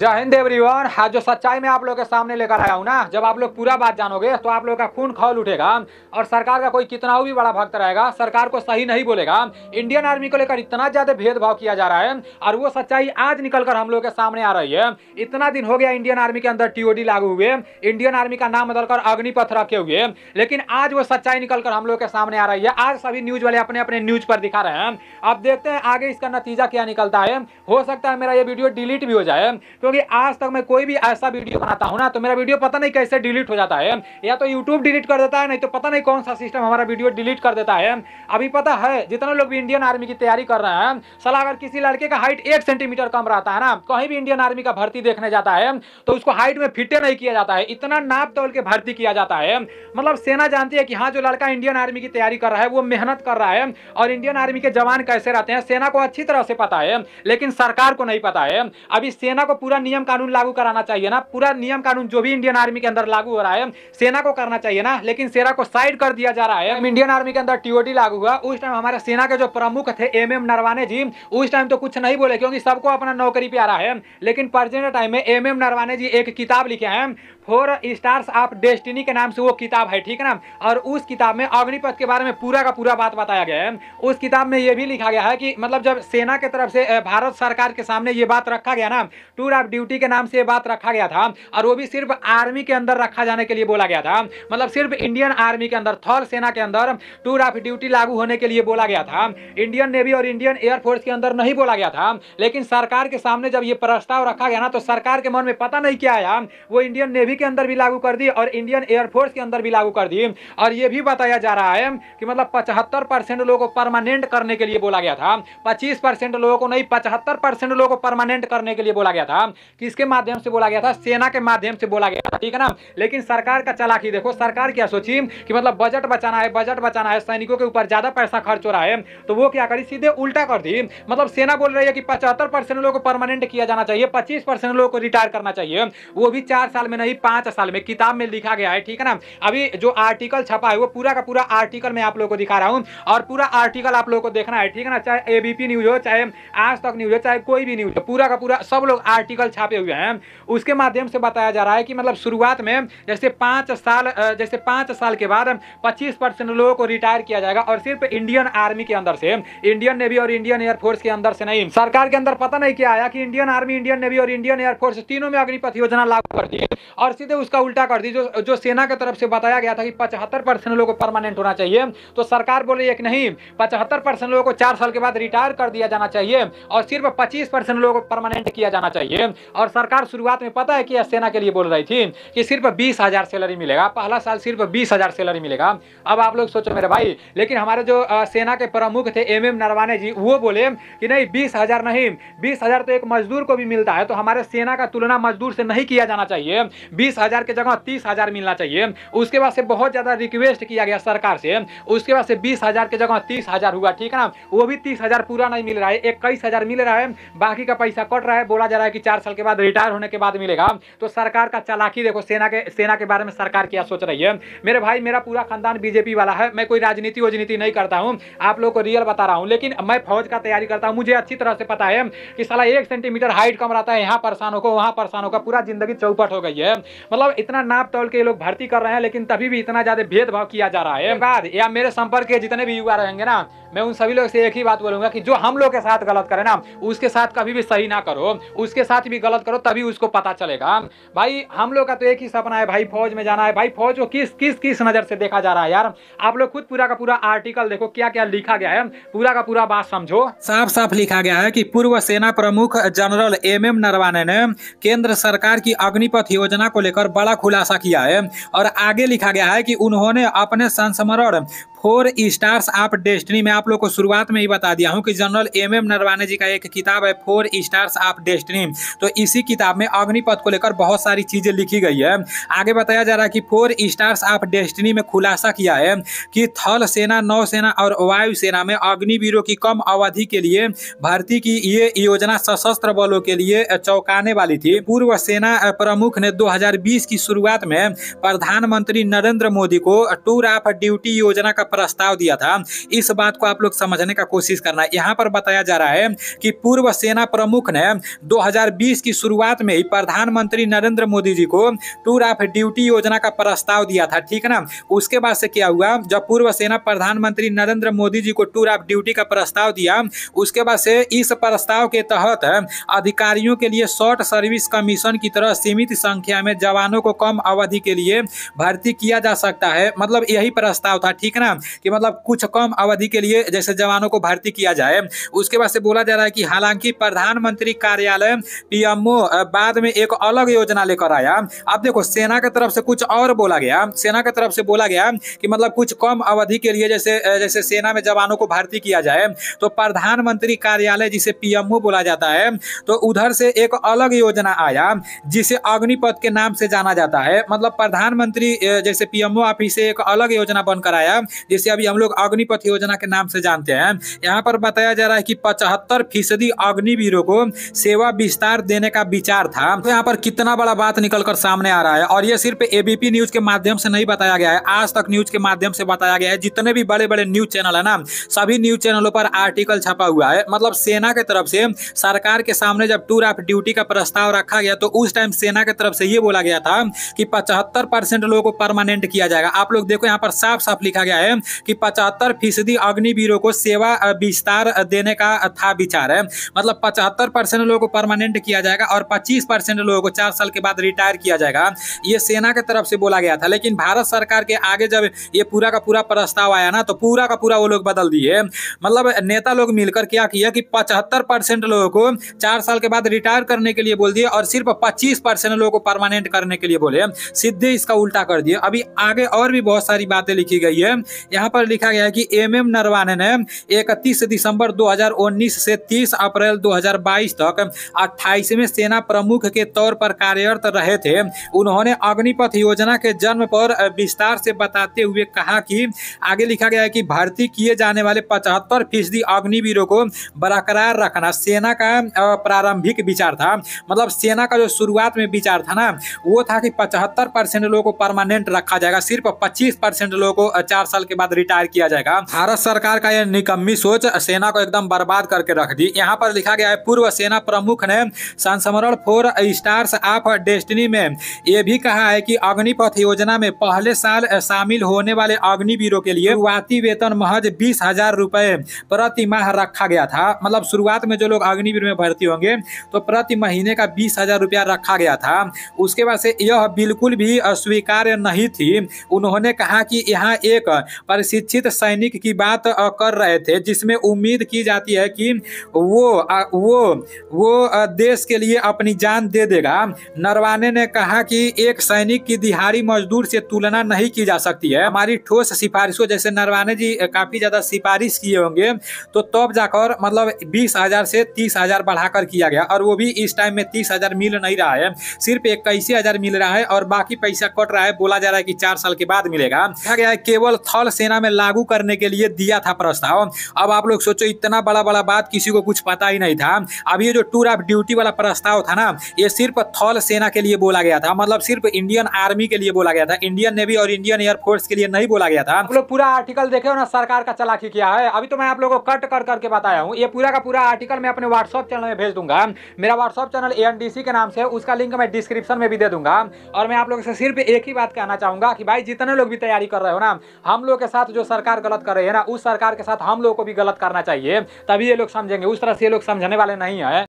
जय हिंद एवरीवन। हाँ, जो सच्चाई में आप लोग के सामने लेकर आया हूँ ना, जब आप लोग पूरा बात जानोगे तो आप लोग का खून खौल उठेगा और सरकार का कोई कितना भी बड़ा भक्त रहेगा सरकार को सही नहीं बोलेगा। इंडियन आर्मी को लेकर इतना ज्यादा भेदभाव किया जा रहा है और वो सच्चाई आज निकलकर हम लोग के सामने आ रही है। इतना दिन हो गया इंडियन आर्मी के अंदर टीओडी लागू हुए, इंडियन आर्मी का नाम बदलकर अग्निपथ रखे हुए, लेकिन आज वो सच्चाई निकलकर हम लोग के सामने आ रही है। आज सभी न्यूज वाले अपने अपने न्यूज पर दिखा रहे हैं। अब देखते हैं आगे इसका नतीजा क्या निकलता है। हो सकता है मेरा ये वीडियो डिलीट भी हो जाए, क्योंकि आज तक मैं कोई भी ऐसा वीडियो बनाता हूं ना तो मेरा वीडियो पता नहीं कैसे डिलीट हो जाता है। या तो यूट्यूब डिलीट कर देता है, नहीं तो पता नहीं कौन सा सिस्टम हमारा वीडियो डिलीट कर देता है। अभी पता है जितने लोग भी इंडियन आर्मी की तैयारी कर रहे हैं, साला अगर किसी लड़के का हाइट 1 सेंटीमीटर कम रहता है ना, कहीं भी इंडियन आर्मी का भर्ती देखने जाता है तो उसको हाइट में फिटे नहीं किया जाता है, इतना नाप तोल के भर्ती किया जाता है। मतलब सेना जानती है कि हाँ, जो लड़का इंडियन आर्मी की तैयारी कर रहा है वो मेहनत कर रहा है। और इंडियन आर्मी के जवान कैसे रहते हैं सेना को अच्छी तरह से पता है, लेकिन सरकार को नहीं पता है। अभी सेना को पूरा नियम कानून लागू कराना चाहिए ना, पूरा नियम कानून जो भी इंडियन आर्मी के अंदर लागू हो रहा है सेना को करना चाहिए ना, लेकिन सेना को साइड कर दिया जा रहा है। इंडियन आर्मी के अंदर टीओडी लागू हुआ उस टाइम हमारे सेना के जो प्रमुख थे एमएम नरवाने जी, उस टाइम तो कुछ नहीं बोले क्योंकि सबको अपना नौकरी पे आ रहा है। लेकिन प्रेजेंट टाइम में एमएम नरवाने जी एक किताब लिखे हैं, 4 स्टार्स ऑफ डेस्टिनी के नाम से वो किताब है, ठीक है ना। और उस किताब में अग्निपथ के बारे में पूरा का पूरा बात बताया गया है। उस किताब में ये भी लिखा गया है कि मतलब जब सेना की तरफ से भारत सरकार के सामने ये बात रखा गया ना, टूर ऑफ ड्यूटी के नाम से ये बात रखा गया था, और वो भी सिर्फ आर्मी के अंदर रखा जाने के लिए बोला गया था। मतलब सिर्फ इंडियन आर्मी के अंदर, थल सेना के अंदर टूर ऑफ ड्यूटी लागू होने के लिए बोला गया था। इंडियन नेवी और इंडियन एयरफोर्स के अंदर नहीं बोला गया था। लेकिन सरकार के सामने जब ये प्रस्ताव रखा गया ना तो सरकार के मन में पता नहीं क्या आया, वो इंडियन नेवी के अंदर भी लागू कर दी और इंडियन एयरफोर्स के अंदर भी लागू कर दी। और ये भी बताया जा रहा है कि मतलब 75% लोगों को परमानेंट करने के लिए बोला गया था, 25% लोगों को नहीं, 75% लोगों को परमानेंट करने के लिए बोला गया था। किसके माध्यम से बोला गया था? सेना के माध्यम से बोला गया था, ठीक है ना। लेकिन सरकार का चालाकी देखो, सरकार क्या सोची कि मतलब बजट बचाना है, बजट बचाना है, सैनिकों के ऊपर ज्यादा पैसा खर्च हो रहा है, तो वो क्या करी, सीधे उल्टा कर दी। मतलब सेना बोल रही है कि 75% लोगों को परमानेंट किया जाना चाहिए, 25% लोगों को रिटायर करना चाहिए, वो भी 4 साल में नहीं 5 साल में। किताब में लिखा गया है, ठीक है ना। अभी जो आर्टिकल छपा है वो पूरा का पूरा आर्टिकल मैं आप लोगों को दिखा रहा हूं और पूरा आर्टिकल आप लोगों को देखना है, ठीक है ना। चाहे एबीपी न्यूज हो, चाहे आज तक न्यूज हो, चाहे कोई भी न्यूज हो, पूरा का पूरा सब लोग आर्टिकल छापे हुए हैं। उसके माध्यम से बताया जा रहा है कि मतलब शुरुआत में जैसे 5 साल के बाद 25% लोगों को रिटायर किया जाएगा, और सिर्फ इंडियन आर्मी के अंदर से, इंडियन नेवी और इंडियन एयरफोर्स के अंदर से नहीं। सरकार के अंदर पता नहीं क्या आया कि इंडियन आर्मी, इंडियन नेवी और इंडियन एयरफोर्स तीनों में अग्निपथ योजना लागू कर दी और सीधे उसका उल्टा कर दी। जो सेना की तरफ से बताया गया था कि 75% लोगों को परमानेंट होना चाहिए, तो सरकार बोल रही है कि नहीं, 75% लोगों को 4 साल के बाद रिटायर कर दिया जाना चाहिए और सिर्फ 25% लोगों को परमानेंट किया जाना चाहिए। और सरकार शुरुआत में पता है कि सेना के लिए बोल रही थी कि सिर्फ 20,000 सैलरी मिलेगा, पहला साल सिर्फ 20,000 सैलरी मिलेगा। अब आप लोग सोचो मेरे भाई, लेकिन हमारे जो सेना के प्रमुख थे एमएम नरवाने जी, वो बोले कि नहीं 20,000 नहीं, 20,000 तो एक मजदूर को भी मिलता है, तो हमारे सेना का तुलना मजदूर से नहीं किया जाना चाहिए, 20,000 की जगह 30,000 मिलना चाहिए। उसके बाद से बहुत ज्यादा रिक्वेस्ट किया गया सरकार से, उसके बाद से 20,000 की जगह 30,000 हुआ, ठीक है ना। वो भी 30,000 पूरा नहीं मिल रहा है, 21,000 मिल रहा है, बाकी का पैसा कट रहा है। बोला जा रहा है कि 4 साल के बाद, रिटायर होने के बाद मिलेगा। तो सरकार का चालाकी देखो, सेना के बारे में सरकार क्या सोच रही है। मेरे भाई, मेरा पूरा खानदान बीजेपी वाला है, मैं कोई राजनीति वजनीति नहीं करता हूं, आप लोग को रियल बता रहा हूं, लेकिन मैं फौज का तैयारी करता हूं। मुझे अच्छी तरह से पता है कि साला 1 सेंटीमीटर हाइट कम रहता है, यहाँ परेशानों को, वहां परेशानों का, पूरा जिंदगी चौपट हो गई है। मतलब इतना नाप तोल के लोग भर्ती कर रहे हैं, लेकिन तभी भी इतना ज्यादा भेदभाव किया जा रहा है। बाद या मेरे संपर्क के जितने भी युवा रहेंगे ना, मैं उन सभी लोग से एक ही बात बोलूंगा कि जो हम लोग के साथ गलत करे ना, उसके साथ कभी भी सही ना करो, उसके साथ भी गलत करो, तभी उसको पता चलेगा। भाई हम लोग का तो एक ही सपना है भाई, फौज में जाना है। भाई फौज को किस नजर से देखा जा रहा है यार, आप लोग खुद पूरा का पूरा आर्टिकल देखो, क्या क्या लिखा गया है, पूरा का पूरा बात समझो। साफ साफ लिखा गया है कि पूर्व सेना प्रमुख जनरल एमएम नरवाने ने केंद्र सरकार की अग्निपथ योजना को लेकर बड़ा खुलासा किया है, और आगे लिखा गया है कि उन्होंने अपने संस्मरण 4 स्टार्स ऑफ डेस्टिनी में, आप लोग को शुरुआत में ही बता दिया हूं कि जनरल एमएम नरवाने जी का एक किताब है 4 स्टार्स ऑफ डेस्टिनी, तो इसी किताब में अग्निपथ को लेकर बहुत सारी चीजें लिखी गई है। आगे बताया जा रहा है कि 4 स्टार्स ऑफ डेस्टिनी में खुलासा किया है कि थल सेना, नौसेना और वायु सेना में अग्निवीरों की कम अवधि के लिए भर्ती की ये योजना सशस्त्र बलों के लिए चौंकाने वाली थी। पूर्व सेना प्रमुख ने 2020 की शुरुआत में प्रधानमंत्री नरेंद्र मोदी को टूर ऑफ ड्यूटी योजना का प्रस्ताव दिया था, इस बात को आप लोग समझने का कोशिश करना है। यहाँ पर बताया जा रहा है कि पूर्व सेना प्रमुख ने 2020 की शुरुआत में ही प्रधानमंत्री नरेंद्र मोदी जी को टूर ऑफ ड्यूटी योजना का प्रस्ताव दिया था, ठीक है ना। उसके बाद से क्या हुआ, जब पूर्व सेना प्रधानमंत्री नरेंद्र मोदी जी को टूर ऑफ ड्यूटी का प्रस्ताव दिया, उसके बाद से इस प्रस्ताव के तहत अधिकारियों के लिए शॉर्ट सर्विस कमीशन की तरह सीमित संख्या में जवानों को कम अवधि के लिए भर्ती किया जा सकता है। मतलब यही प्रस्ताव था, ठीक है ना, कि मतलब कुछ कम अवधि के लिए जैसे जवानों को भर्ती किया जाए। उसके बाद से बोला जा रहा है कि हालांकि प्रधानमंत्री कार्यालय पीएमओ बाद में एक अलग योजना लेकर आया। अब देखो, सेना की तरफ से कुछ और बोला गया, सेना की तरफ से बोला गया कि मतलब कुछ कम अवधि के लिए जैसे सेना में जवानों को भर्ती किया जाए, तो प्रधानमंत्री कार्यालय जिसे पीएमओ बोला जाता है, तो उधर से एक अलग योजना आया जिसे अग्निपथ के नाम से जाना जाता है। मतलब प्रधानमंत्री जैसे पीएमओ ऑफिस से एक अलग योजना बनकर आया जिसे अभी हम लोग अग्निपथ योजना के नाम से जानते हैं। यहाँ पर बताया जा रहा है कि 75% अग्निवीरों को सेवा विस्तार देने का विचार था। तो यहाँ पर कितना बड़ा बात निकलकर सामने आ रहा है, और ये सिर्फ एबीपी न्यूज के माध्यम से नहीं बताया गया है, आज तक न्यूज के माध्यम से बताया गया है। जितने भी बड़े बड़े न्यूज चैनल है ना, सभी न्यूज चैनलों पर आर्टिकल छपा हुआ है। मतलब सेना की तरफ से सरकार के सामने जब टूर ऑफ ड्यूटी का प्रस्ताव रखा गया, तो उस टाइम सेना की तरफ से ये बोला गया था कि 75% लोगों को परमानेंट किया जाएगा। आप लोग देखो, यहाँ पर साफ साफ लिखा गया है कि 75% अग्निवीरों को सेवा विस्तार देने का था विचार है। मतलब 75% लोगों को परमानेंट किया जाएगा और 25% लोगों को 4 साल के बाद रिटायर किया जाएगा। ये सेना की तरफ से बोला गया था। लेकिन भारत सरकार के आगे जब ये पूरा का पूरा प्रस्ताव आया ना, तो पूरा का पूरा वो लोग बदल दिए। मतलब नेता लोग मिलकर क्या किया कि 75% लोगों को 4 साल के बाद रिटायर करने के लिए बोल दिए और सिर्फ 25% लोगों को परमानेंट करने के लिए बोले। सीधे इसका उल्टा कर दिए। अभी आगे और भी बहुत सारी बातें लिखी गई है। यहाँ पर लिखा गया है कि एमएम नरवाने ने 31 दिसंबर 2019 से 30 अप्रैल 2022 तक 28वें सेना प्रमुख के तौर पर कार्यरत रहे थे। उन्होंने अग्निपथ योजना के जन्म पर विस्तार से बताते हुए कहा कि आगे लिखा गया है कि भर्ती किए जाने वाले 75% अग्निवीरों को बरकरार रखना सेना का प्रारंभिक विचार था। मतलब सेना का जो शुरुआत में विचार था ना, वो था कि 75% लोगों को परमानेंट रखा जाएगा, सिर्फ 25% लोगों को 4 साल के बाद रिटायर किया जाएगा। भारत सरकार का यह निकम्मी सोच सेना को एकदम बर्बाद करके रख दी। यहाँ पर लिखा गया है, पूर्व सेना प्रमुख ने संस्मरण 4 स्टार्स ऑफ डेस्टिनी में यह भी कहा है कि अग्निपथ योजना में पहले साल शामिल होने वाले अग्निवीरों के लिए शुरुआती वेतन महज 20,000 रुपए प्रति माह रखा गया था। मतलब शुरुआत में जो लोग अग्निवीर में भर्ती होंगे तो प्रति महीने का 20,000 रुपया रखा गया था। उसके बाद से यह बिल्कुल भी अस्वीकार्य नहीं थी। उन्होंने कहा कि यहाँ एक प्रशिक्षित सैनिक की बात कर रहे थे जिसमें उम्मीद की जाती है कि वो देश के लिए अपनी जान दे देगा। नरवाने ने कहा कि एक सैनिक की दिहाड़ी मजदूर से तुलना नहीं की जा सकती है। हमारी ठोस सिफारिशों, जैसे नरवाने जी काफी ज्यादा सिफारिश किए होंगे, तो तब जाकर मतलब 20,000 से 30,000 बढ़ाकर किया गया, और वो भी इस टाइम में 30,000 मिल नहीं रहा है, सिर्फ 81,000 मिल रहा है और बाकी पैसा कट रहा है। बोला जा रहा है कि 4 साल के बाद मिलेगा। कहा गया है केवल थल सेना में लागू करने के लिए दिया था प्रस्ताव। अब आप लोग सोचो, इतना बड़ा बड़ा बात किसी को कुछ पता ही नहीं था। अब ये जो टूर ऑफ ड्यूटी वाला प्रस्ताव था ना, ये सिर्फ थल सेना के लिए बोला गया था। मतलब सिर्फ इंडियन आर्मी के लिए बोला गया था, इंडियन नेवी और इंडियन एयरफोर्स के लिए नहीं बोला गया था। आप लोग पूरा आर्टिकल देखे हो ना, सरकार का चालाकी किया है। अभी तो मैं आप लोगों को कट कर करके बताया हूँ। ये पूरा का पूरा आर्टिकल मैं अपने व्हाट्सएप चैनल में भेज दूंगा। मेरा व्हाट्सएप चैनल ANDC के नाम से, उसका लिंक मैं डिस्क्रिप्शन में भी दे दूंगा। और मैं आप लोगों से सिर्फ एक ही बात कहना चाहूंगा कि भाई जितने लोग भी तैयारी कर रहे हो ना, हम लोग के साथ जो सरकार गलत कर रही है ना, उस सरकार के साथ हम लोग को भी गलत करना चाहिए, तभी ये लोग समझेंगे। उस तरह से ये लोग समझने वाले नहीं है।